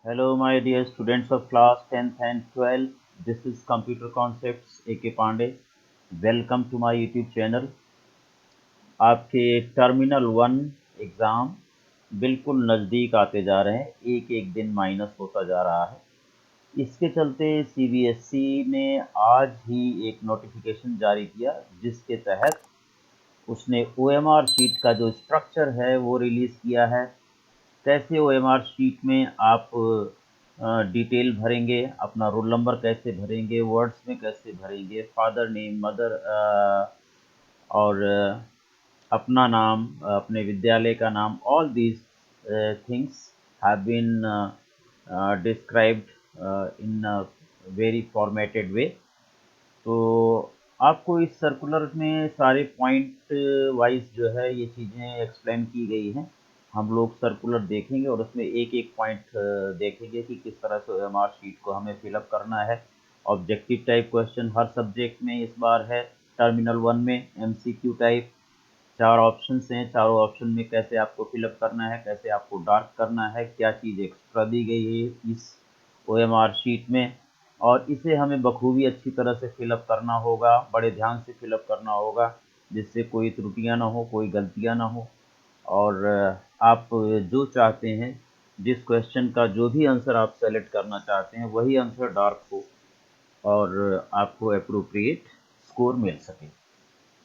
Hello, my dear students of class 10th and 12th. This is Computer Concepts A.K. Pandey. Welcome to my YouTube channel. आपके terminal 1 exam बिल्कुल नज़दीक आते जा रहे हैं, एक एक दिन माइनस होता जा रहा है। इसके चलते CBSE ने आज ही एक नोटिफिकेशन जारी किया जिसके तहत उसने OMR शीट का जो स्ट्रक्चर है वो रिलीज़ किया है। कैसे OMR शीट में आप डिटेल भरेंगे, अपना रोल नंबर कैसे भरेंगे, वर्ड्स में कैसे भरेंगे, फादर नेम, मदर और अपना नाम, अपने विद्यालय का नाम, all these things have been described in very formatted way. तो आपको इस सर्कुलर में सारे पॉइंट वाइज जो है ये चीज़ें एक्सप्लेन की गई हैं। हम लोग सर्कुलर देखेंगे और उसमें एक एक पॉइंट देखेंगे कि किस तरह से OMR शीट को हमें फिलअप करना है। ऑब्जेक्टिव टाइप क्वेश्चन हर सब्जेक्ट में इस बार है। टर्मिनल 1 में MCQ टाइप 4 ऑप्शन हैं, चारों ऑप्शन में कैसे आपको फिलअप करना है, कैसे आपको डार्क करना है, क्या चीज़ एक्स्ट्रा दी गई है इस OMR शीट में, और इसे हमें बखूबी अच्छी तरह से फिलअप करना होगा, बड़े ध्यान से फिलअप करना होगा जिससे कोई त्रुटियां ना हो, कोई गलतियां ना हो। और आप जो चाहते हैं, जिस क्वेश्चन का जो भी आंसर आप सेलेक्ट करना चाहते हैं वही आंसर डार्क हो और आपको अप्रोप्रिएट स्कोर मिल सके।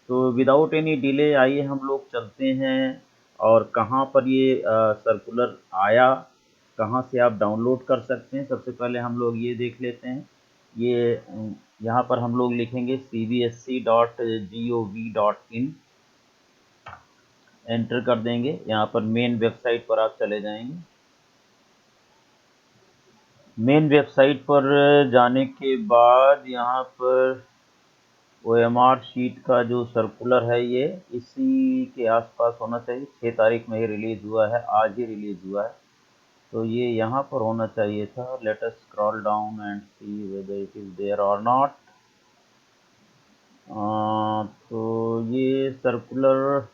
तो विदाउट एनी डिले आइए हम लोग चलते हैं और कहाँ पर ये सर्कुलर आया, कहाँ से आप डाउनलोड कर सकते हैं। सबसे पहले हम लोग ये देख लेते हैं। ये यहाँ पर हम लोग लिखेंगे cbsc.gov.in, एंटर कर देंगे। यहाँ पर मेन वेबसाइट पर आप चले जाएंगे। मेन वेबसाइट पर जाने के बाद यहाँ पर OMR शीट का जो सर्कुलर है ये इसी के आसपास होना चाहिए। 6 तारीख में ये रिलीज़ हुआ है, आज ही रिलीज़ हुआ है, तो ये यहाँ पर होना चाहिए था। Let us scroll down and see whether it is there or not. तो ये सर्कुलर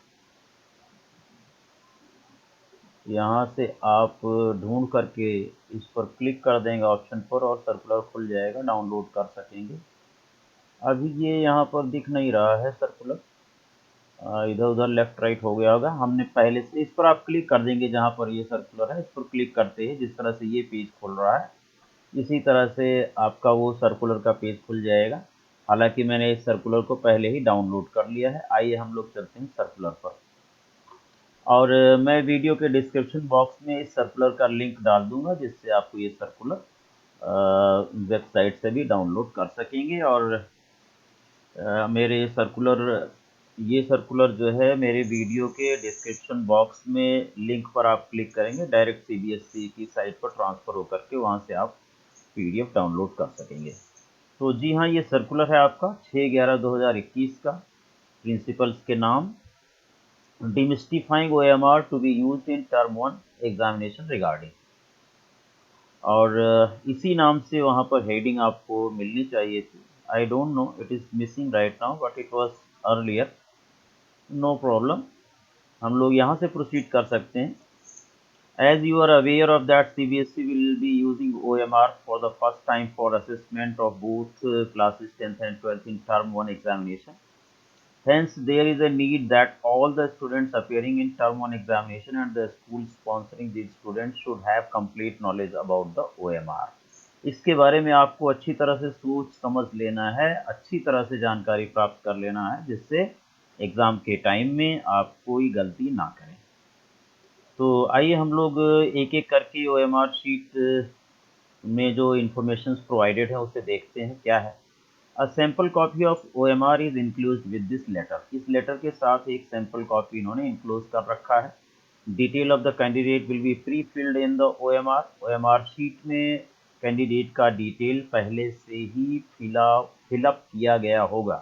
यहाँ से आप ढूंढ करके इस पर क्लिक कर देंगे ऑप्शन पर और सर्कुलर खुल जाएगा, डाउनलोड कर सकेंगे। अभी ये यहाँ पर दिख नहीं रहा है सर्कुलर, इधर उधर लेफ्ट राइट हो गया होगा। हमने पहले से, इस पर आप क्लिक कर देंगे जहाँ पर ये सर्कुलर है, इस पर क्लिक करते ही जिस तरह से ये पेज खुल रहा है इसी तरह से आपका वो सर्कुलर का पेज खुल जाएगा। हालांकि मैंने इस सर्कुलर को पहले ही डाउनलोड कर लिया है। आइए हम लोग चलते हैं सर्कुलर पर, और मैं वीडियो के डिस्क्रिप्शन बॉक्स में इस सर्कुलर का लिंक डाल दूंगा जिससे आपको ये सर्कुलर वेबसाइट से भी डाउनलोड कर सकेंगे। और मेरे ये सर्कुलर जो है मेरे वीडियो के डिस्क्रिप्शन बॉक्स में लिंक पर आप क्लिक करेंगे, डायरेक्ट CBSE की साइट पर ट्रांसफ़र होकर के वहाँ से आप PDF डाउनलोड कर सकेंगे। तो जी हाँ, ये सर्कुलर है आपका 6/11/2021 का। प्रिंसिपल्स के नाम, demystifying OMR to be used in term 1 examination regarding. और इसी नाम से वहाँ पर हेडिंग आपको मिलनी चाहिए थी। I don't know, it is missing right now but it was earlier. No problem, हम लोग यहाँ से प्रोसीड कर सकते हैं। As you are aware of that, CBSE will be using OMR for the first time for assessment of both classes 10th and 12th in term 1 examination. Hence, there is a need that all the students appearing in term 1 examination and the school sponsoring these students should have complete knowledge about the OMR. इसके बारे में आपको अच्छी तरह से सोच समझ लेना है, अच्छी तरह से जानकारी प्राप्त कर लेना है जिससे एग्ज़ाम के टाइम में आप कोई गलती ना करें। तो आइए हम लोग एक एक करके OMR शीट में जो इन्फॉर्मेशन प्रोवाइडेड है उसे देखते हैं क्या है। A sample copy of OMR is included with this letter. इस लेटर के साथ एक सैम्पल कॉपी इन्होंने इंक्लोज कर रखा है। Detail of the candidate will be pre filled in the OMR sheet में कैंडिडेट का डिटेल पहले से ही फिलअप किया गया होगा।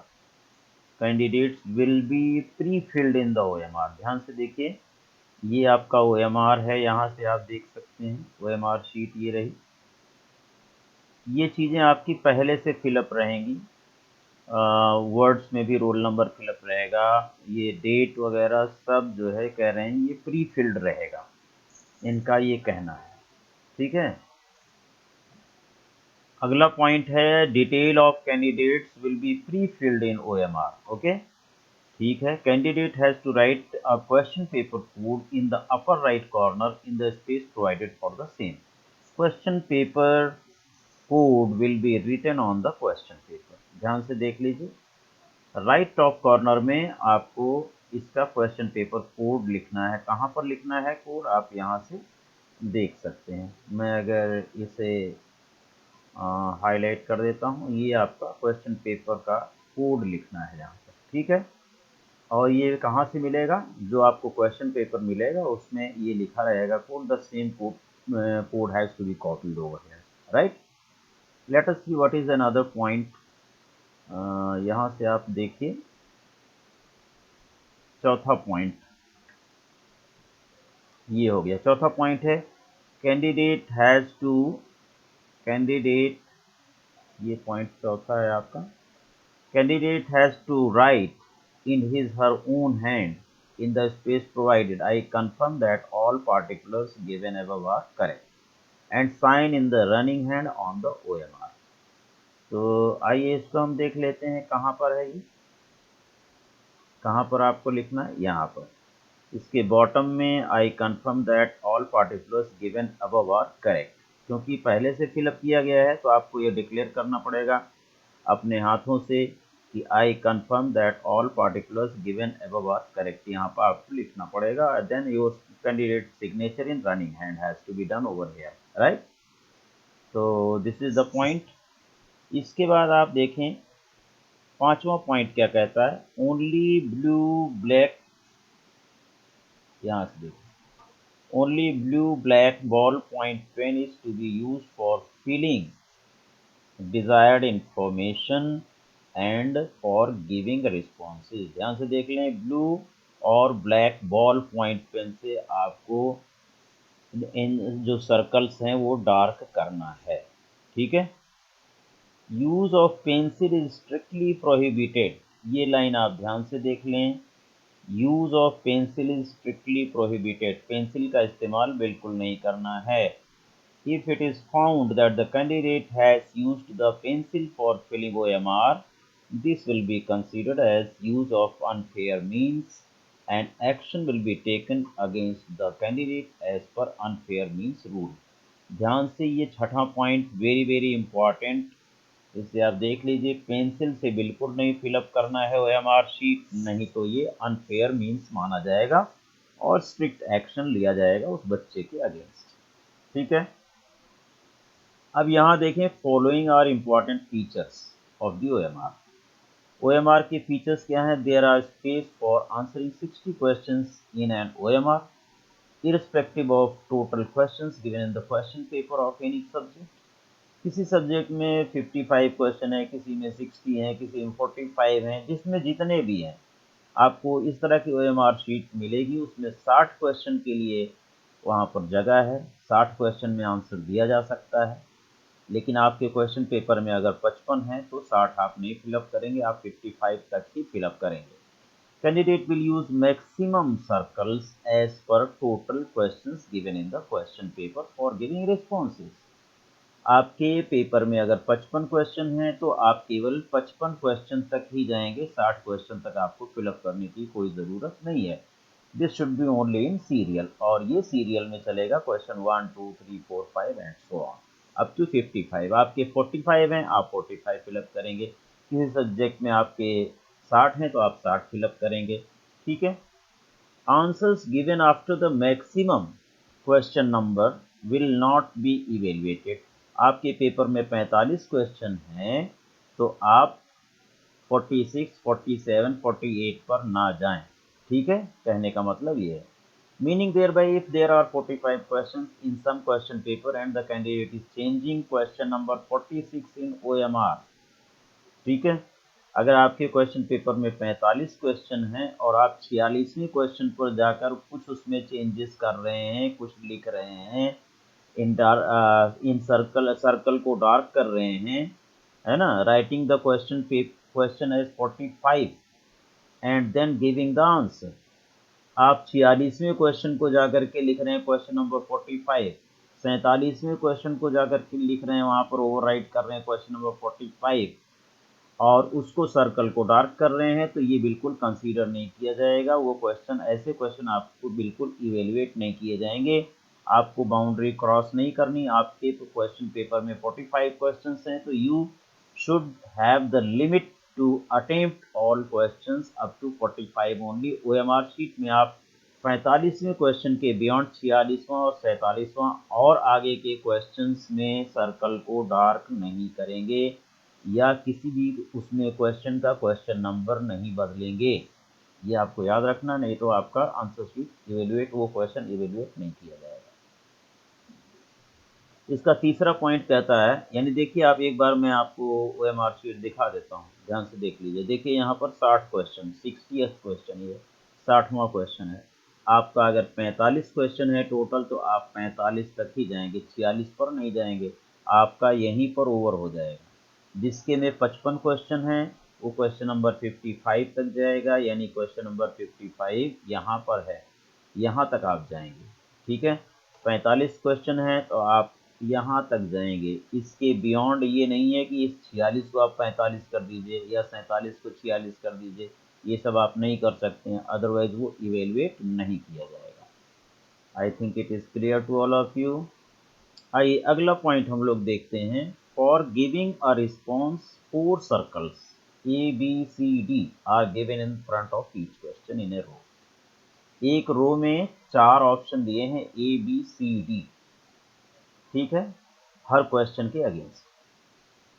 Candidates will be pre filled in the OMR। ध्यान से देखिए, ये आपका OMR है, यहाँ से आप देख सकते हैं OMR शीट ये रही। ये चीज़ें आपकी पहले से फिलअप रहेंगी, वर्ड्स में भी रोल नंबर फिलअप रहेगा, ये डेट वगैरह सब जो है कह रहे हैं ये प्री फिल्ड रहेगा, इनका ये कहना है। ठीक है, अगला पॉइंट है detail of candidates will be pre filled in OMR। Okay, ठीक है। Candidate has to write a question paper code in the upper right corner in the space provided for the same. Question paper code will be written on the question paper. ध्यान से देख लीजिए, right top corner में आपको इसका question paper code लिखना है। कहाँ पर लिखना है कोड, आप यहाँ से देख सकते हैं। मैं अगर इसे हाईलाइट कर देता हूँ, ये आपका क्वेश्चन पेपर का कोड लिखना है यहाँ पर, ठीक है। और ये कहाँ से मिलेगा, जो आपको क्वेश्चन पेपर मिलेगा उसमें ये लिखा रहेगा code, the same code has to be copied over here, right. Let us see what is another point. यहाँ से आप देखिए चौथा पॉइंट, ये हो गया। चौथा पॉइंट है कैंडिडेट हैज टू, कैंडिडेट, ये पॉइंट चौथा है आपका। Candidate has to write in his her own hand in the space provided, I confirm that all particulars given above are correct, and sign in the running hand on the OMR। तो आइए इसको हम देख लेते हैं, कहाँ पर है ये, कहाँ पर आपको लिखना है, यहाँ पर इसके बॉटम में I confirm that all particulars given above are correct. क्योंकि पहले से फिलअप किया गया है तो आपको ये डिक्लेयर करना पड़ेगा अपने हाथों से कि I confirm that all particulars given above are correct. यहाँ पर आपको लिखना पड़ेगा, then your candidate signature in running hand has to be done over here, right. तो दिस इज द पॉइंट। इसके बाद आप देखें पांचवा पॉइंट क्या कहता है, ओनली ब्लू ब्लैक, यहाँ से देखो, only blue black ballpoint pen is to be used for filling desired information and for giving responses। ध्यान से देख लें, ब्लू और ब्लैक बॉल पॉइंट पेन से आपको इन जो सर्कल्स हैं वो डार्क करना है, ठीक है। Use of pencil is strictly prohibited, ये लाइन आप ध्यान से देख लें। Use of pencil is strictly prohibited, pencil का इस्तेमाल बिल्कुल नहीं करना है। If it is found that the candidate has used the pencil for filling OMR, this will be considered as use of unfair means and action will be taken against the candidate as per unfair means rule। ध्यान से ये छठा point very very important, इसे आप देख लीजिए। Pencil से बिल्कुल नहीं फिलअप करना है OMR शीट, नहीं तो ये अनफेयर मीन्स माना जाएगा और स्ट्रिक्ट एक्शन लिया जाएगा उस बच्चे के अगेंस्ट, ठीक है। अब यहाँ देखें, following are important features of the OMR। OMR के फीचर्स क्या हैं, there are space for answering 60 questions in an OMR irrespective of total questions given in the question paper of any subject। किसी subject में 55 question है, किसी में 60 हैं, किसी में 45 हैं, जिसमें जितने भी हैं आपको इस तरह की OMR शीट मिलेगी। उसमें 60 क्वेश्चन के लिए वहाँ पर जगह है, 60 क्वेश्चन में आंसर दिया जा सकता है। लेकिन आपके क्वेश्चन पेपर में अगर 55 है तो 60 आप नहीं फिलअप करेंगे, आप 55 तक ही फिलअप करेंगे। Candidate will use maximum circles as per total questions given in the question paper for giving responses. आपके पेपर में अगर 55 क्वेश्चन हैं तो आप केवल 55 क्वेश्चन तक ही जाएंगे, 60 क्वेश्चन तक आपको फिलअप करने की कोई ज़रूरत नहीं है। This should be only in serial, और ये सीरियल में चलेगा question 1 2 3 4 5 and so on up to 55। आपके 45 हैं, आप 45 फिलअप करेंगे। किसी सब्जेक्ट में आपके 60 हैं तो आप 60 फिलअप करेंगे, ठीक है। Answers given after the maximum question number will not be evaluated. आपके पेपर में 45 क्वेश्चन हैं तो आप 46, 47, 48 पर ना जाएं, ठीक है। कहने का मतलब ये है, meaning thereby if there are 45 question in some question paper and the candidate is changing question number 46 in OMR, ठीक है। अगर आपके क्वेश्चन पेपर में 45 क्वेश्चन हैं और आप 46वें क्वेश्चन पर जाकर कुछ उसमें चेंजेस कर रहे हैं, कुछ लिख रहे हैं, इन सर्कल को डार्क कर रहे हैं, है ना, writing the question as 45 and then giving the answer. आप 46वें क्वेश्चन को जाकर के लिख रहे हैं क्वेश्चन नंबर 45, 47वें क्वेश्चन को जाकर के लिख रहे हैं, वहाँ पर ओवरराइट कर रहे हैं क्वेश्चन नंबर 45 और उसको सर्कल को डार्क कर रहे हैं, तो ये बिल्कुल कंसीडर नहीं किया जाएगा। वो क्वेश्चन, ऐसे क्वेश्चन आपको बिल्कुल इवेल्युएट नहीं किए जाएंगे, आपको बाउंड्री क्रॉस नहीं करनी। आपके तो क्वेश्चन पेपर में 45 क्वेश्चंस हैं, तो you should have the limit to attempt all questions up to 45 only. OMR sheet में आप 45वें क्वेश्चन के बियॉन्ड 46वां और 47वां और आगे के क्वेश्चंस में सर्कल को डार्क नहीं करेंगे या किसी भी उसमें क्वेश्चन का क्वेश्चन नंबर नहीं बदलेंगे। ये आपको याद रखना, नहीं तो आपका आंसर शीट इवेल्युएट, वो क्वेश्चन इवेल्युएट नहीं किया जाएगा। इसका तीसरा पॉइंट कहता है, यानी देखिए आप एक बार मैं आपको ओएमआर शीट दिखा देता हूँ, ध्यान से देख लीजिए। देखिए यहाँ पर 60 क्वेश्चन, 60th क्वेश्चन, ये 60वां क्वेश्चन है आपका। अगर 45 क्वेश्चन है टोटल, तो आप 45 तक ही जाएंगे, 46 पर नहीं जाएंगे, आपका यहीं पर ओवर हो जाएगा। जिसके में 55 क्वेश्चन है वो क्वेश्चन नंबर 55 तक जाएगा, यानी क्वेश्चन नंबर 55 यहाँ पर है, यहाँ तक आप जाएंगे। ठीक है, 45 क्वेश्चन है तो आप यहाँ तक जाएंगे। इसके बियॉन्ड ये नहीं है कि इस 46 को आप 45 कर दीजिए या 47 को 46 कर दीजिए, ये सब आप नहीं कर सकते हैं, अदरवाइज वो इवेल्युएट नहीं किया जाएगा। I think it is clear to all of you. आइए अगला पॉइंट हम लोग देखते हैं। For giving a response 4 circles A B C D are given in front of each question in a row. एक रो में 4 ऑप्शन दिए हैं, ए बी सी डी, ठीक है, हर क्वेश्चन के against.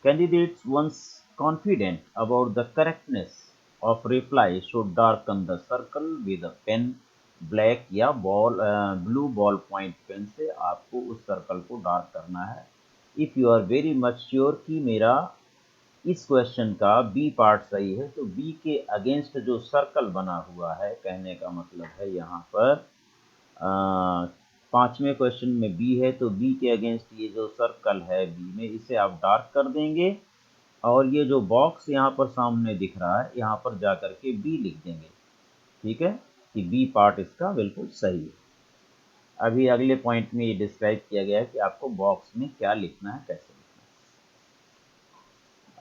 Candidates once confident about the correctness of reply should darken the circle with a pen, black या blue ball point pen से आपको उस सर्कल को डार्क करना है। If you are very much sure कि मेरा इस क्वेश्चन का बी पार्ट सही है, तो बी के अगेंस्ट जो सर्कल बना हुआ है, कहने का मतलब है यहाँ पर 5वें क्वेश्चन में बी है, तो बी के अगेंस्ट ये जो सर्कल है बी में, इसे आप डार्क कर देंगे और ये जो बॉक्स यहाँ पर सामने दिख रहा है, यहाँ पर जा कर के बी लिख देंगे। ठीक है, कि बी पार्ट इसका बिल्कुल सही है। अभी अगले पॉइंट में ये डिस्क्राइब किया गया है कि आपको बॉक्स में क्या लिखना है, कैसे लिखना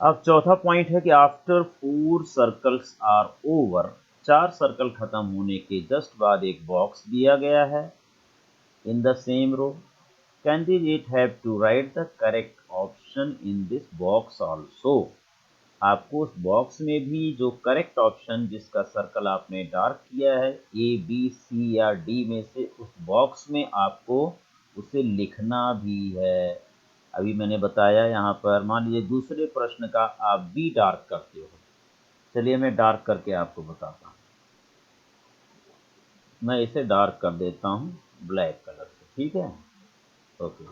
है। अब चौथा पॉइंट है कि after 4 circles are over, 4 circle खत्म होने के जस्ट बाद एक बॉक्स दिया गया है in the same row. Candidate have to write the correct option in this box also. आपको उस बॉक्स में भी जो करेक्ट ऑप्शन जिसका सर्कल आपने डार्क किया है, ए बी सी या डी में से, उस बॉक्स में आपको उसे लिखना भी है। अभी मैंने बताया यहाँ पर, मान लीजिए दूसरे प्रश्न का आप बी डार्क करते हो, चलिए मैं डार्क करके आपको बताता हूँ। मैं इसे डार्क कर देता हूँ ब्लैक कलर से, ठीक है, ओके।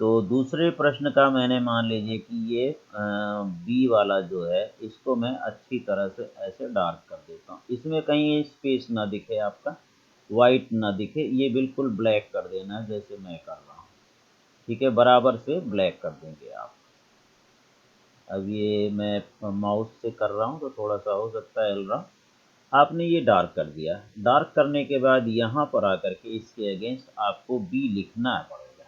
तो दूसरे प्रश्न का मैंने मान लीजिए कि ये बी वाला जो है, इसको मैं अच्छी तरह से ऐसे डार्क कर देता हूँ, इसमें कहीं स्पेस ना दिखे, आपका वाइट ना दिखे, ये बिल्कुल ब्लैक कर देना है जैसे मैं कर रहा हूँ। ठीक है, बराबर से ब्लैक कर देंगे आप। अब ये मैं माउस से कर रहा हूँ तो थोड़ा सा हो सकता है हिल रहा। आपने ये डार्क कर दिया, डार्क करने के बाद यहाँ पर आकर के इसके अगेंस्ट आपको बी लिखना पड़ेगा,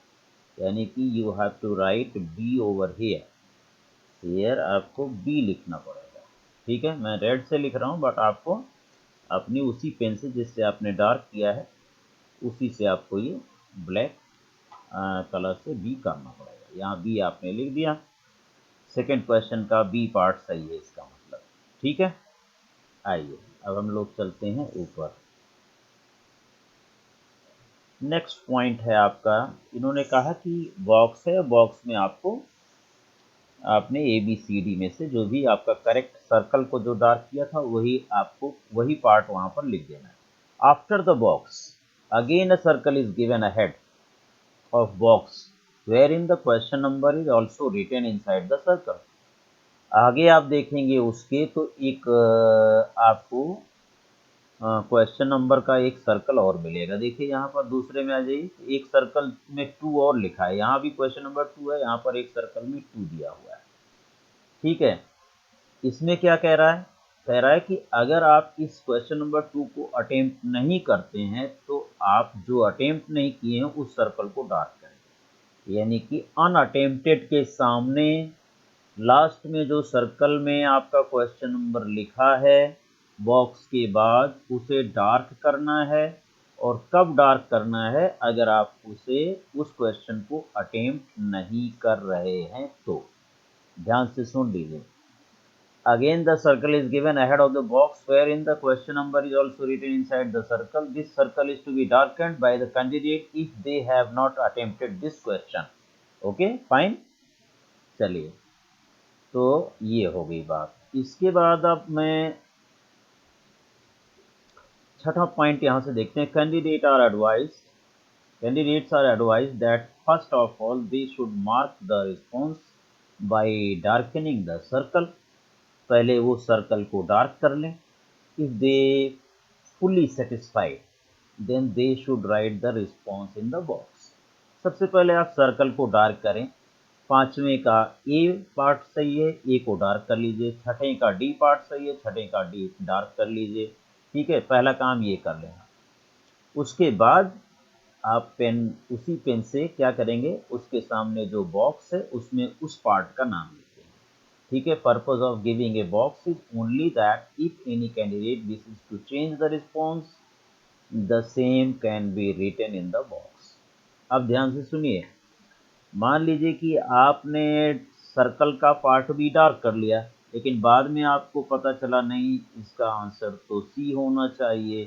यानी कि you have to write B over here आपको बी लिखना पड़ेगा। ठीक है, मैं रेड से लिख रहा हूँ, बट आपको अपनी उसी पेन से जिससे आपने डार्क किया है, उसी से आपको ये ब्लैक कलर से बी करना पड़ेगा। यहाँ बी आपने लिख दिया, सेकंड क्वेश्चन का बी पार्ट सही है इसका मतलब। ठीक है, आइए अब हम लोग चलते हैं ऊपर। नेक्स्ट पॉइंट है आपका, इन्होंने कहा कि बॉक्स है, बॉक्स में आपको आपने ए बी सी डी में से जो भी आपका करेक्ट सर्कल को जो डार्क किया था, वही आपको वही पार्ट वहां पर लिख देना है। After the box again a circle is given ahead of box where in the question number is also written inside the circle. आगे आप देखेंगे उसके तो एक आपको क्वेश्चन नंबर का एक सर्कल और मिलेगा। देखिए यहाँ पर दूसरे में आ जाइए, एक सर्कल में 2 और लिखा है, यहाँ भी क्वेश्चन नंबर 2 है, यहाँ पर एक सर्कल में 2 दिया हुआ है। ठीक है, इसमें क्या कह रहा है, कह रहा है कि अगर आप इस क्वेश्चन नंबर 2 को अटेम्प्ट नहीं करते हैं, तो आप जो अटेम्प्ट नहीं किए हैं उस सर्कल को डार्क करें। यानी कि अनअटेम्प्टेड के सामने लास्ट में जो सर्कल में आपका क्वेश्चन नंबर लिखा है बॉक्स के बाद उसे डार्क करना है। और कब डार्क करना है? अगर आप उस क्वेश्चन को अटेम्प्ट नहीं कर रहे हैं तो। ध्यान से सुन लीजिए। Again, the circle is given ahead of the box wherein the question number is also written inside the circle. This circle is to be darkened by the candidate if they have not attempted this question. Okay, fine. चलिए, तो ये हो गई बात। इसके बाद अब मैं छठा पॉइंट यहाँ से देखते हैं। Candidates are advised that first of all they should mark the response by darkening the circle. पहले वो सर्कल को डार्क कर लें। If they fully satisfied, then they should write the response in the box. सबसे पहले आप circle को dark करें। पांचवें का ए पार्ट सही है, ए को डार्क कर लीजिए। छठे का डी पार्ट सही है, छठे का डी डार्क कर लीजिए। ठीक है, पहला काम ये कर लेना। उसके बाद आप उसी पेन से क्या करेंगे, उसके सामने जो बॉक्स है उसमें उस पार्ट का नाम लिखेंगे। ठीक है, purpose of giving a box is only that if any candidate wishes to change the response the same can be written in the box. अब ध्यान से सुनिए। मान लीजिए कि आपने सर्कल का पार्ट भी डार्क कर लिया, लेकिन बाद में आपको पता चला नहीं इसका आंसर तो सी होना चाहिए।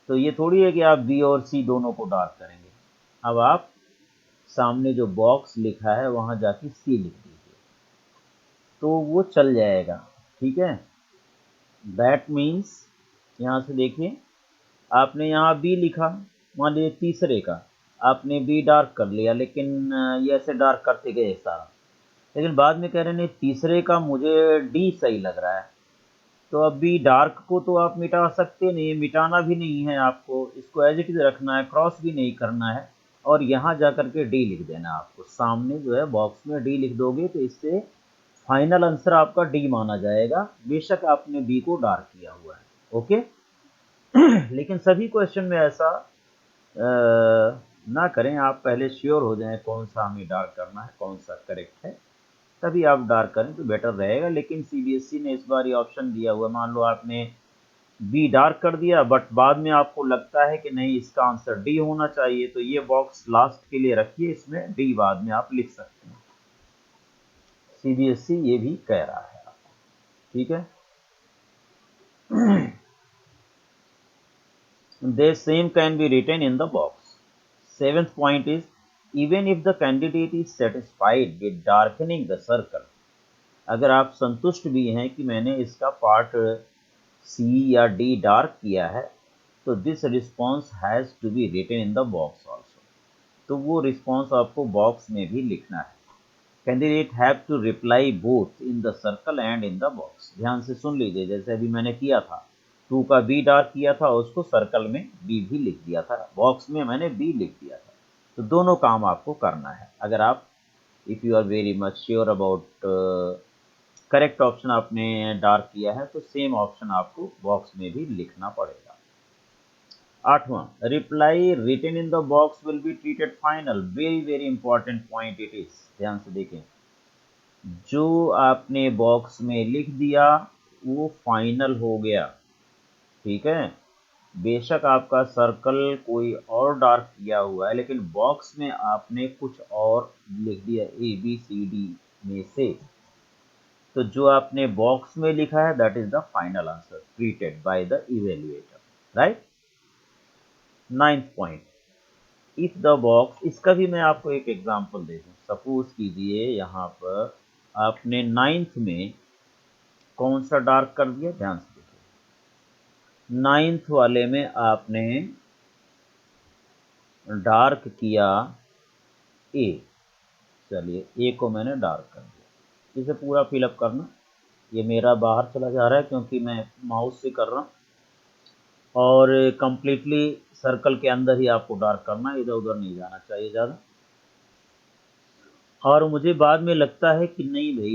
तो ये थोड़ी है कि आप बी और सी दोनों को डार्क करेंगे। अब आप सामने जो बॉक्स लिखा है वहां जाके सी लिख दीजिए तो वो चल जाएगा। ठीक है, दैट मीन्स यहाँ से देखिए, आपने यहाँ बी लिखा, मान लीजिए तीसरे का आपने बी डार्क कर लिया, लेकिन ये ऐसे डार्क करते गए सारा, लेकिन बाद में कह रहे नहीं तीसरे का मुझे डी सही लग रहा है। तो अब बी डार्क को तो आप मिटा सकते नहीं, मिटाना भी नहीं है आपको, इसको एज इट इज रखना है, क्रॉस भी नहीं करना है, और यहाँ जा करके डी लिख देना है आपको। सामने जो है बॉक्स में डी लिख दोगे तो इससे फाइनल आंसर आपका डी माना जाएगा, बेशक आपने बी को डार्क किया हुआ है। ओके लेकिन सभी क्वेश्चन में ऐसा ना करें, आप पहले श्योर हो जाएं कौन सा हमें डार्क करना है, कौन सा करेक्ट है, तभी आप डार्क करें तो बेटर रहेगा। लेकिन सीबीएसई ने इस बार ये ऑप्शन दिया हुआ, मान लो आपने बी डार्क कर दिया बट बाद में आपको लगता है कि नहीं इसका आंसर डी होना चाहिए, तो ये बॉक्स लास्ट के लिए रखिए, इसमें डी बाद में आप लिख सकते हैं। सीबीएसई ये भी कह रहा है आपको। ठीक है The same can be written in the box. Seventh point is, even if the candidate is satisfied with darkening the circle, अगर आप संतुष्ट भी हैं कि मैंने इसका पार्ट सी या डी डार्क किया है, तो this response has to be written in the box also, तो वो रिस्पॉन्स आपको बॉक्स में भी लिखना है। Candidate have to reply both in the circle and in the box. ध्यान से सुन लीजिए, जैसे अभी मैंने किया था, 2 का बी डार्क किया था, उसको सर्कल में बी भी लिख दिया था, बॉक्स में मैंने बी लिख दिया था। तो दोनों काम आपको करना है। अगर आप if you are very much sure about correct option आपने डार्क किया है तो सेम ऑप्शन आपको बॉक्स में भी लिखना पड़ेगा। आठवां, reply written in the box will be treated final. Very very important point it is. ध्यान से देखें, जो आपने बॉक्स में लिख दिया वो फाइनल हो गया। ठीक है, बेशक आपका सर्कल कोई और डार्क किया हुआ है, लेकिन बॉक्स में आपने कुछ और लिख दिया ए बी सी डी में से, तो जो आपने बॉक्स में लिखा है that is the final answer treated by the evaluator, right. Ninth point, if the box, इसका भी मैं आपको एक एग्जांपल दे दूं। सपोज कीजिए यहाँ पर आपने नाइन्थ में कौन सा डार्क कर दिया, ध्यान से देखिए। नाइन्थ वाले में आपने डार्क किया ए, चलिए ए को मैंने डार्क कर दिया। इसे पूरा फिलअप करना, ये मेरा बाहर चला जा रहा है क्योंकि मैं माउस से कर रहा हूँ, और कंप्लीटली सर्कल के अंदर ही आपको डार्क करना है, इधर उधर नहीं जाना चाहिए ज़्यादा। और मुझे बाद में लगता है कि नहीं भाई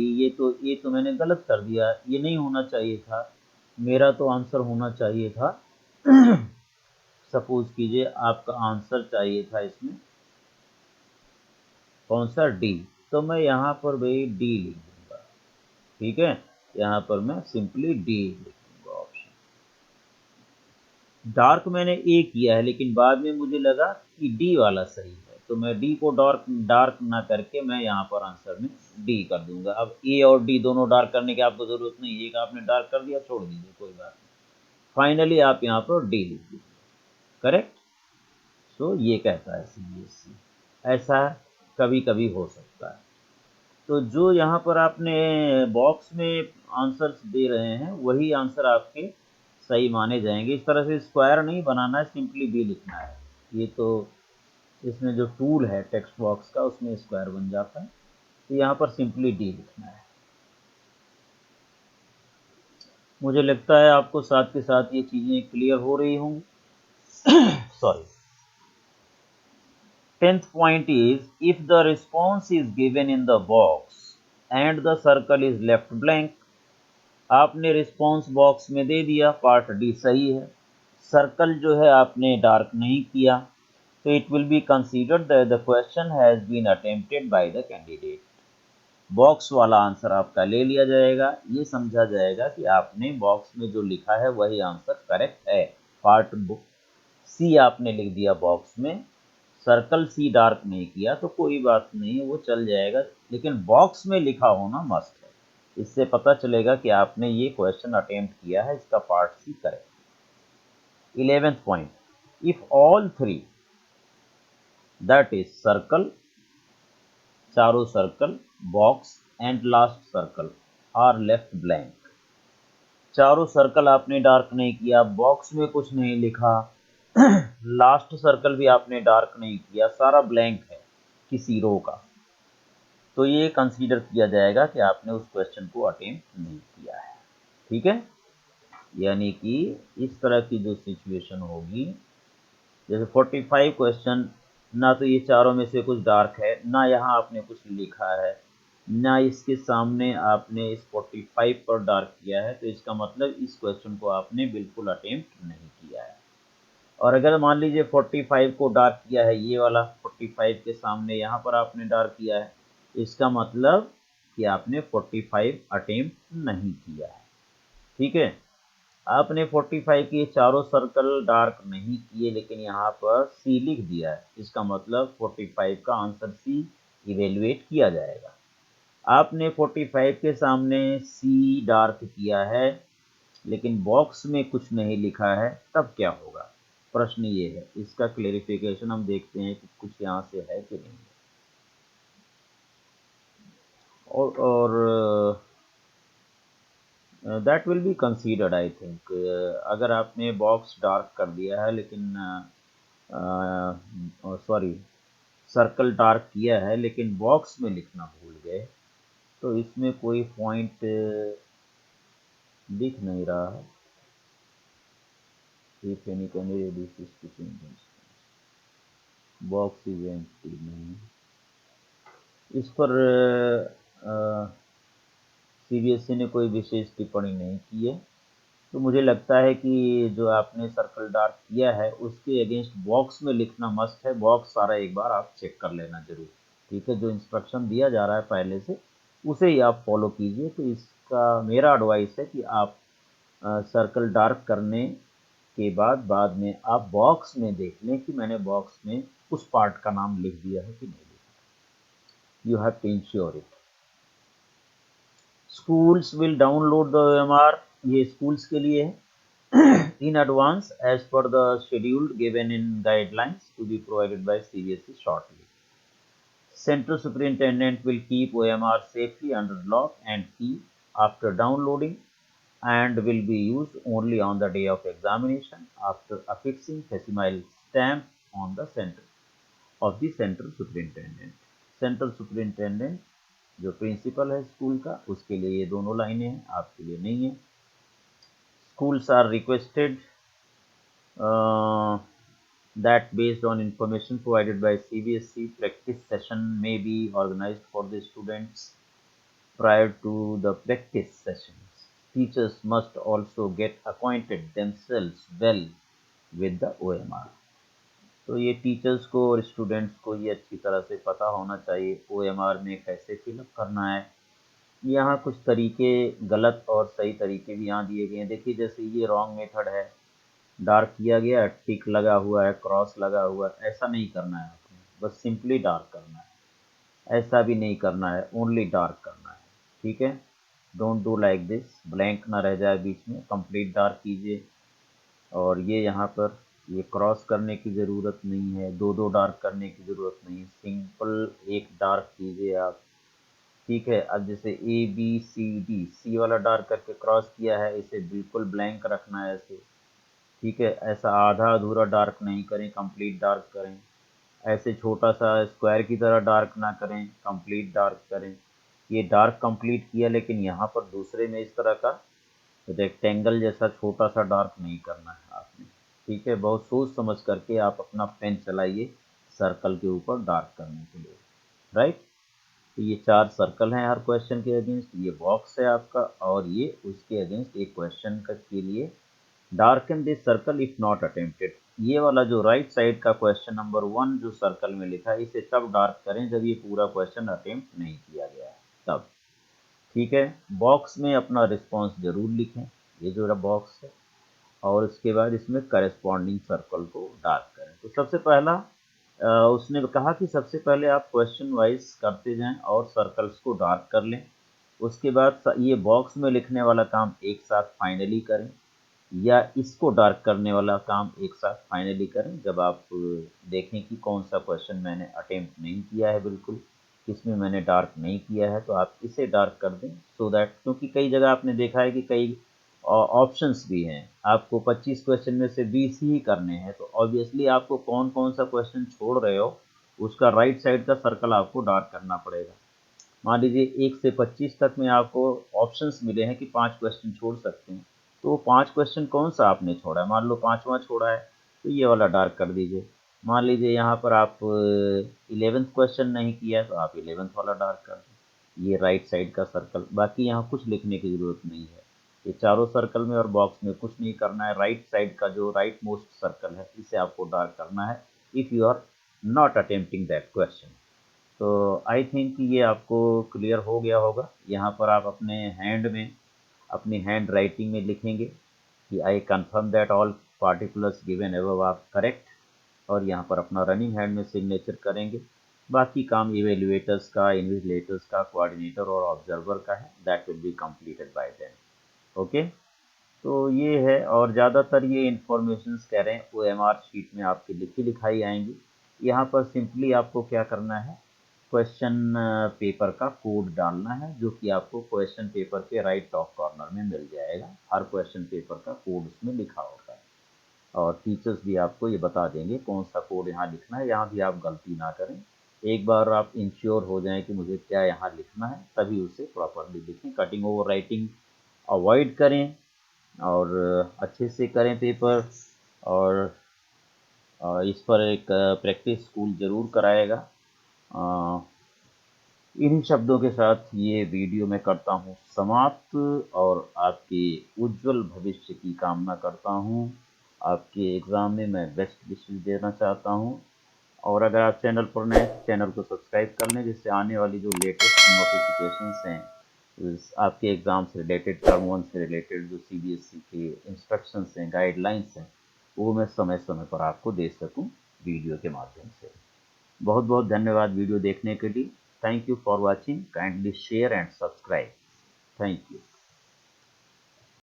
ये तो मैंने गलत कर दिया, ये नहीं होना चाहिए था, मेरा तो आंसर होना चाहिए था सपोज कीजिए आपका आंसर चाहिए था इसमें कौन सा? डी। तो मैं यहाँ पर भाई डी लिख दूंगा, ठीक है, यहाँ पर मैं सिंपली डी लिख दूंगा ऑप्शन। डार्क मैंने ए किया है, लेकिन बाद में मुझे लगा कि डी वाला सही है, तो मैं डी को डार्क ना करके मैं यहाँ पर आंसर में डी कर दूंगा। अब ए और डी दोनों डार्क करने की आपको जरूरत नहीं है, एक आपने डार्क कर दिया, छोड़ दीजिए, कोई बात नहीं। फाइनली आप यहाँ पर डी लिख दीजिए, करेक्ट। सो ये कहता है सीबीएसई, ऐसा कभी कभी हो सकता है। तो जो यहाँ पर आपने बॉक्स में आंसर्स दे रहे हैं वही आंसर आपके सही माने जाएंगे। इस तरह से स्क्वायर नहीं बनाना है, सिंपली बी लिखना है। ये तो इसमें जो टूल है टेक्स्ट बॉक्स का उसमें स्क्वायर बन जाता है, तो यहाँ पर सिंपली डी लिखना है। मुझे लगता है आपको साथ के साथ ये चीज़ें क्लियर हो रही होंगी। Sorry. 10th point is, if the response is given in the box and the circle is left blank, आपने रिस्पॉन्स बॉक्स में दे दिया, पार्ट डी सही है, सर्कल जो है आपने डार्क नहीं किया, तो it will be considered that the question has been attempted by the candidate. Box वाला आंसर आपका ले लिया जाएगा, ये समझा जाएगा कि आपने बॉक्स में जो लिखा है वही आंसर करेक्ट है। पार्ट सी आपने लिख दिया बॉक्स में, सर्कल सी डार्क नहीं किया, तो कोई बात नहीं, वो चल जाएगा, लेकिन बॉक्स में लिखा होना मस्ट है। इससे पता चलेगा कि आपने ये क्वेश्चन अटेम्प्ट किया है, इसका part C correct. 11th point, if all three, that is circle, चारों circle, box and last circle are left blank. चारों सर्कल आपने डार्क नहीं किया, बॉक्स में कुछ नहीं लिखा, लास्ट सर्कल भी आपने डार्क नहीं किया, सारा ब्लैंक है किसी रो का, तो ये कंसीडर किया जाएगा कि आपने उस क्वेश्चन को अटेम्प्ट नहीं किया है, ठीक है। यानी कि इस तरह की जो सिचुएशन होगी, जैसे 45 क्वेश्चन, ना तो ये चारों में से कुछ डार्क है, ना यहाँ आपने कुछ लिखा है, ना इसके सामने आपने इस 45 पर डार्क किया है, तो इसका मतलब इस क्वेश्चन को आपने बिल्कुल अटेम्प्ट नहीं किया है। और अगर मान लीजिए 45 को डार्क किया है, ये वाला 45 के सामने यहाँ पर आपने डार्क किया है, इसका मतलब कि आपने 45 अटेम्प्ट नहीं किया है, ठीक है। आपने 45 के चारों सर्कल डार्क नहीं किए, लेकिन यहाँ पर सी लिख दिया है, इसका मतलब 45 का आंसर सी इवेल्युएट किया जाएगा। आपने 45 के सामने सी डार्क किया है, लेकिन बॉक्स में कुछ नहीं लिखा है, तब क्या होगा? प्रश्न ये है, इसका क्लेरिफिकेशन हम देखते हैं कि कुछ यहाँ से है कि नहीं। और that will be considered, I think. अगर आपने बॉक्स डार्क कर दिया है, लेकिन सॉरी, सर्कल डार्क किया है लेकिन बॉक्स में लिखना भूल गए, तो इसमें कोई पॉइंट दिख नहीं रहा है। If any candidate wishes to change this, box is empty नहीं, इस पर सीबीएसई ने कोई विशेष टिप्पणी नहीं की है। तो मुझे लगता है कि जो आपने सर्कल डार्क किया है उसके अगेंस्ट बॉक्स में लिखना मस्ट है। बॉक्स सारा एक बार आप चेक कर लेना जरूर, ठीक है। जो इंस्ट्रक्शन दिया जा रहा है पहले से, उसे ही आप फॉलो कीजिए। तो इसका मेरा एडवाइस है कि आप सर्कल डार्क करने के बाद में आप बॉक्स में देख लें कि मैंने बॉक्स में उस पार्ट का नाम लिख दिया है कि नहीं लिखा। You have to ensure it. Schools will download the OMR, ये स्कूल्स के लिए है, in advance as per the schedule given in guidelines to be provided by CBSE shortly. Central superintendent will keep OMR safely under lock and key after downloading and will be used only on the day of examination after affixing facsimile stamp on the center of the central superintendent. Central superintendent जो principal है school का, उसके लिए ये दोनों लाइनें हैं, आपके लिए नहीं है। Schools are requested that based on information provided by CBSE, practice session may be organized for the students. Prior to the practice sessions, teachers must also get acquainted themselves well with the OMR. तो ये teachers को और students को ये अच्छी तरह से पता होना चाहिए OMR में कैसे फिलअप करना है। यहाँ कुछ तरीके गलत और सही तरीके भी यहाँ दिए गए हैं। देखिए जैसे ये रॉन्ग मेथड है, डार्क किया गया, टिक लगा हुआ है, क्रॉस लगा हुआ है, ऐसा नहीं करना है आपने, बस सिंपली डार्क करना है। ऐसा भी नहीं करना है, ओनली डार्क करना है, ठीक है। Don't do like this, blank ना रह जाए बीच में, कंप्लीट डार्क कीजिए। और ये यहाँ पर ये क्रॉस करने की ज़रूरत नहीं है, दो दो डार्क करने की ज़रूरत नहीं है, सिंपल एक डार्क कीजिए आप, ठीक है। अब जैसे ABCD, सी वाला डार्क करके क्रॉस किया है, इसे बिल्कुल ब्लैंक रखना है ऐसे, ठीक है। ऐसा आधा अधूरा डार्क नहीं करें, कंप्लीट डार्क करें। ऐसे छोटा सा स्क्वायर की तरह डार्क ना करें, कंप्लीट डार्क करें। ये डार्क कंप्लीट किया, लेकिन यहाँ पर दूसरे में इस तरह का रेक्टेंगल जैसा छोटा सा डार्क नहीं करना है आपने, ठीक है। बहुत सोच समझ करके आप अपना पेन चलाइए सर्कल के ऊपर डार्क करने के लिए, राइट। तो ये 4 सर्कल हैं हर क्वेश्चन के अगेंस्ट, ये बॉक्स है आपका, और ये उसके अगेंस्ट एक क्वेश्चन के लिए darken this circle if not attempted. ये वाला जो राइट साइड का क्वेश्चन नंबर 1 जो सर्कल में लिखा है, इसे तब डार्क करें जब ये पूरा क्वेश्चन अटेम्प्ट नहीं किया गया है, तब, ठीक है। बॉक्स में अपना रिस्पॉन्स जरूर लिखें, ये जो बॉक्स है, और उसके बाद इसमें करस्पॉन्डिंग सर्कल को डार्क करें। तो सबसे पहला उसने कहा कि सबसे पहले आप क्वेश्चन वाइज करते जाएं और सर्कल्स को डार्क कर लें। उसके बाद ये बॉक्स में लिखने वाला काम एक साथ फाइनली करें, या इसको डार्क करने वाला काम एक साथ फाइनली करें जब आप देखें कि कौन सा क्वेश्चन मैंने अटेम्प्ट नहीं किया है, बिल्कुल इसमें मैंने डार्क नहीं किया है, तो आप इसे डार्क कर दें। सो दैट, क्योंकि कई जगह आपने देखा है कि कई ऑप्शंस भी हैं, आपको 25 क्वेश्चन में से 20 ही करने हैं, तो ऑब्वियसली आपको कौन कौन सा क्वेश्चन छोड़ रहे हो उसका राइट साइड का सर्कल आपको डार्क करना पड़ेगा। मान लीजिए 1 से 25 तक में आपको ऑप्शंस मिले हैं कि 5 क्वेश्चन छोड़ सकते हैं, तो 5 क्वेश्चन कौन सा आपने छोड़ा है, मान लो 5वां छोड़ा है, तो ये वाला डार्क कर दीजिए। मान लीजिए यहाँ पर आप 11th क्वेश्चन नहीं किया है, तो आप 11th वाला डार्क कर दें। ये राइट साइड का सर्कल, बाकी यहाँ कुछ लिखने की ज़रूरत नहीं है। ये चारों सर्कल में और बॉक्स में कुछ नहीं करना है, राइट साइड का जो राइट मोस्ट सर्कल है इसे आपको डार्क करना है if you are not attempting that question. तो आई थिंक ये आपको क्लियर हो गया होगा। यहाँ पर आप अपने हैंड में, अपनी हैंड राइटिंग में लिखेंगे कि I confirm that all particulars given above are correct, और यहाँ पर अपना रनिंग हैंड में सिग्नेचर करेंगे। बाकी काम इवेल्युएटर्स का, इन्विजिलेटर्स का, कोऑर्डिनेटर और ऑब्जर्वर का है, that will be completed by them. Okay, तो ये है, और ज़्यादातर ये इंफॉर्मेशंस कह रहे हैं OMR शीट में आपकी लिखी लिखाई आएंगी। यहाँ पर सिंपली आपको क्या करना है, क्वेश्चन पेपर का कोड डालना है, जो कि आपको क्वेश्चन पेपर के राइट टॉप कॉर्नर में मिल जाएगा। हर क्वेश्चन पेपर का कोड उसमें लिखा होता है, और टीचर्स भी आपको ये बता देंगे कौन सा कोड यहाँ लिखना है। यहाँ भी आप गलती ना करें, एक बार आप इंश्योर हो जाएं कि मुझे क्या यहाँ लिखना है, तभी उसे प्रॉपरली लिखें। कटिंग ओवर राइटिंग अवॉइड करें, और अच्छे से करें पेपर। और इस पर एक प्रैक्टिस स्कूल ज़रूर कराएगा। इन्हीं शब्दों के साथ ये वीडियो मैं करता हूँ समाप्त, और आपके उज्जवल भविष्य की कामना करता हूँ। आपके एग्ज़ाम में मैं बेस्ट विशेस देना चाहता हूँ। और अगर आप चैनल पर नए हैं तो चैनल को सब्सक्राइब कर लें, जिससे आने वाली जो लेटेस्ट नोटिफिकेशंस हैं, आपके एग्ज़ाम से रिलेटेड, टर्म 1 से रिलेटेड जो CBSE के इंस्ट्रक्शंस हैं, गाइडलाइंस हैं, वो मैं समय समय पर आपको दे सकूं वीडियो के माध्यम से। बहुत बहुत धन्यवाद वीडियो देखने के लिए। Thank you for watching, kindly share and subscribe. Thank you.